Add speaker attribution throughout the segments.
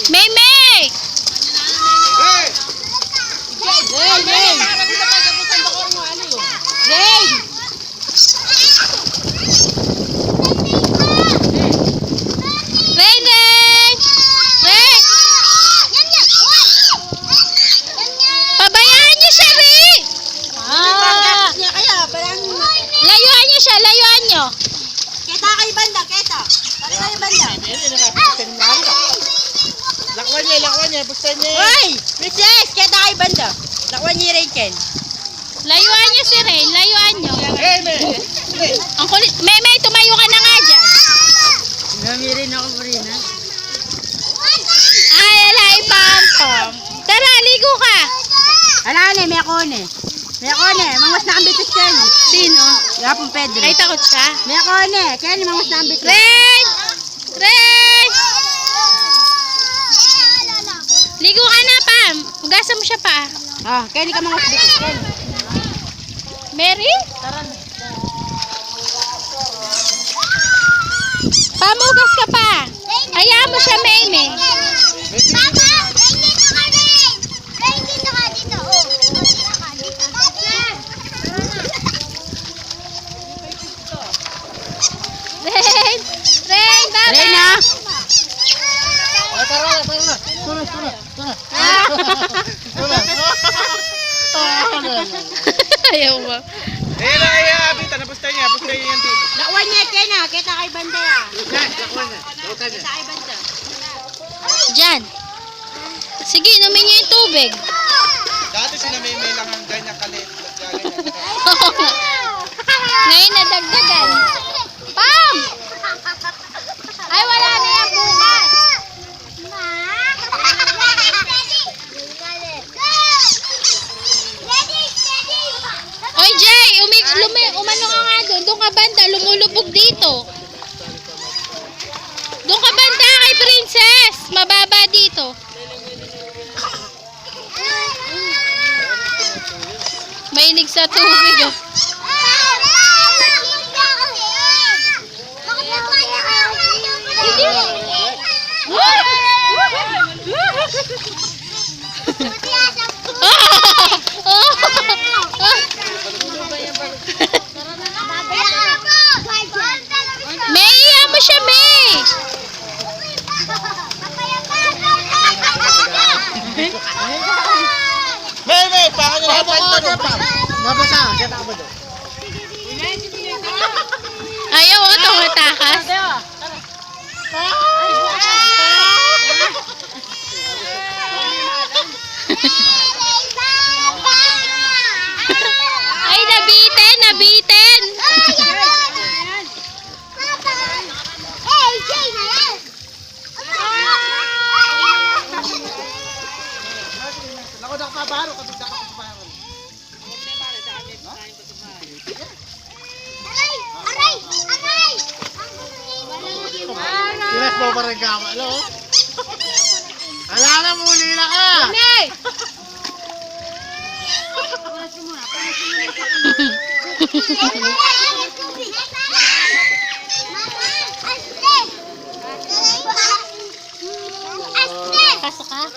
Speaker 1: Maymay! Pabayaan niyo siya, Ray! Layuan niyo siya, layuan niyo.
Speaker 2: Kita kay banda, kita. Kaya banda.
Speaker 3: Lakwan niya, buksan niya.
Speaker 2: Hoy! Princess, kita kay banda. Lakwan niya Rachel.
Speaker 1: Layuan niyo si Ray, layuan niyo. Ang kulit. Maymay, tumayo ka na nga dyan.
Speaker 2: Namirin ako pa rin, ha?
Speaker 1: Ay, alay, pam-pam. Tara, ligo ka.
Speaker 2: Alane, may akone. May akone, mangwas na kang bitis yan.
Speaker 1: Sino?
Speaker 2: Gapong Pedro.
Speaker 1: Ay, takot siya.
Speaker 2: May akone, kaya ni mangwas na kang bitis.
Speaker 1: Ray! Ray! Ligo ka na, Pam. Hugasan mo siya pa.
Speaker 2: Ah, kaya ni ka mangwas bitis yan.
Speaker 1: Mary? Pamugas ka pa. Hayaan mo siya, Maymay.
Speaker 4: Papa, dito ka rin. Dito ka, dito. Oh, dito ka, dito.
Speaker 1: Ray! Ray, baba!
Speaker 2: Reyna!
Speaker 3: Tara na.
Speaker 1: Ayaw mo.
Speaker 3: Buksan niya yung TV.
Speaker 2: Lakwan niya, kena. Kita kay banda ya.
Speaker 3: Lakwan niya.
Speaker 2: Kita kay banda.
Speaker 1: Diyan. Sige, inumin niyo yung tubig.
Speaker 3: Dati sinamimay lang ang ganyan kalit.
Speaker 1: Ngayon nadagdagan. Pam! Ay, wala na yan bukas. Oy, Jay, umano ka nga doon. Doon ka banda, lumulubog dito. Doon ka banda kay Princess. Mababa dito. Mahilig sa tubig. Oh. May, iya mo siya, May.
Speaker 3: May, paano niya panto doon, Pam? Mabasa, siya takbo doon.
Speaker 1: Ayaw, tumatakas. Ay, nabitin.
Speaker 3: Nakot ako pabaro, kapit ako pabaro. Tinas mo pa rin kama, alo? Ala na, muli na ka!
Speaker 1: May! Pasok ka?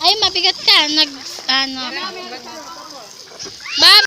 Speaker 1: Ay, mabigat ka. Bab!